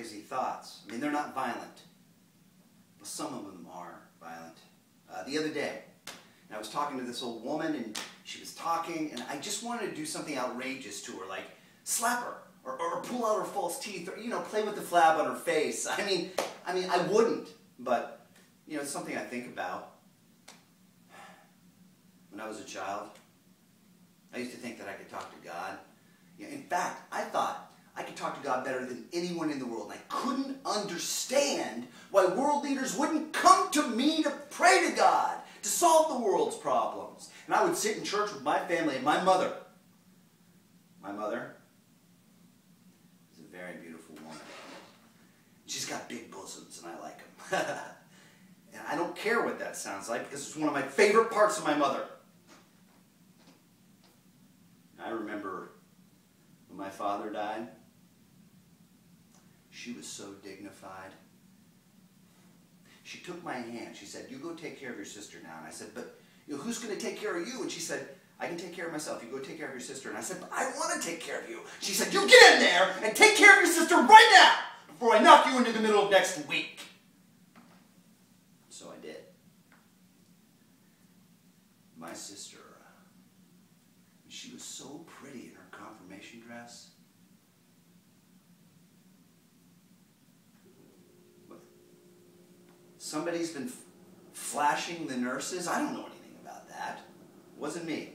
crazy thoughts. I mean, they're not violent. Well, some of them are violent. The other day, I was talking to this old woman, and she was talking, and I just wanted to do something outrageous to her, like slap her, or pull out her false teeth, or, you know, play with the flab on her face. I mean, I wouldn't, but, you know, it's something I think about. When I was a child, I used to think that I could talk to God. Yeah, in fact, I thought I could talk to God better than anyone in the world, and I couldn't understand why world leaders wouldn't come to me to pray to God, to solve the world's problems. And I would sit in church with my family and my mother. My mother is a very beautiful woman. She's got big bosoms, and I like them. And I don't care what that sounds like, because it's one of my favorite parts of my mother. I remember when my father died, she was so dignified. She took my hand. She said, "You go take care of your sister now." And I said, "But you know, who's going to take care of you?" And she said, "I can take care of myself. You go take care of your sister." And I said, "But I want to take care of you." She said, "You get in there and take care of your sister right now before I knock you into the middle of next week." So I did. My sister, she was so pretty in her confirmation dress. Somebody's been flashing the nurses. I don't know anything about that. It wasn't me.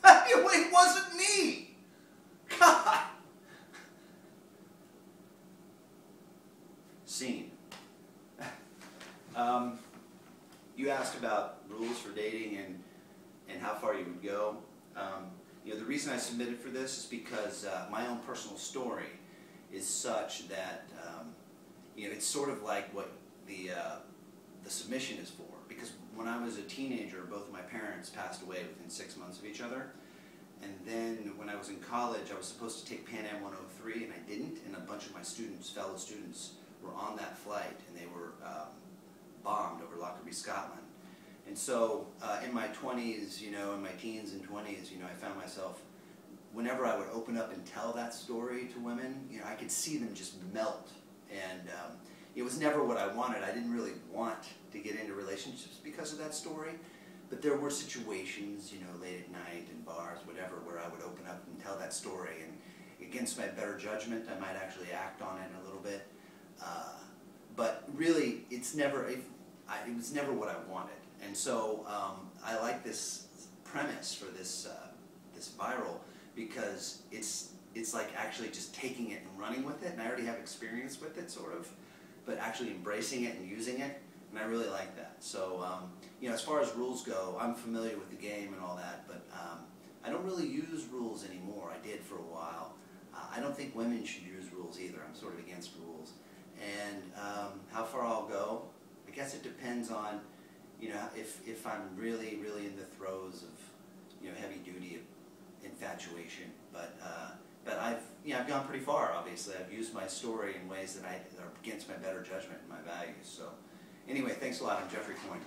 It wasn't me. God. Scene. You asked about rules for dating and how far you would go. You know, the reason I submitted for this is because my own personal story is such that you know, it's sort of like what the submission is for. Because when I was a teenager, both of my parents passed away within 6 months of each other. And then when I was in college, I was supposed to take Pan Am 103, and I didn't. And a bunch of my students, fellow students, were on that flight, and they were bombed over Lockerbie, Scotland. And so in my 20s, you know, in my teens and 20s, you know, I found myself, whenever I would open up and tell that story to women, you know, I could see them just melt. And it was never what I wanted. I didn't really want to get into relationships because of that story. But there were situations, you know, late at night in bars, whatever, where I would open up and tell that story. And against my better judgment, I might actually act on it a little bit. But really, it was never what I wanted. And so I like this premise for this viral, because it's like actually just taking it and running with it, and I already have experience with it, sort of, but actually embracing it and using it, and I really like that. So, you know, as far as rules go, I'm familiar with the game and all that, but I don't really use rules anymore. I did for a while. I don't think women should use rules either. I'm sort of against rules. And how far I'll go, I guess it depends on, you know, if I'm really, really in the throes of, you know, heavy-duty infatuation. But I've gone pretty far, obviously. I've used my story in ways that are against my better judgment and my values. So anyway, thanks a lot. I'm Jeffrey Coyne.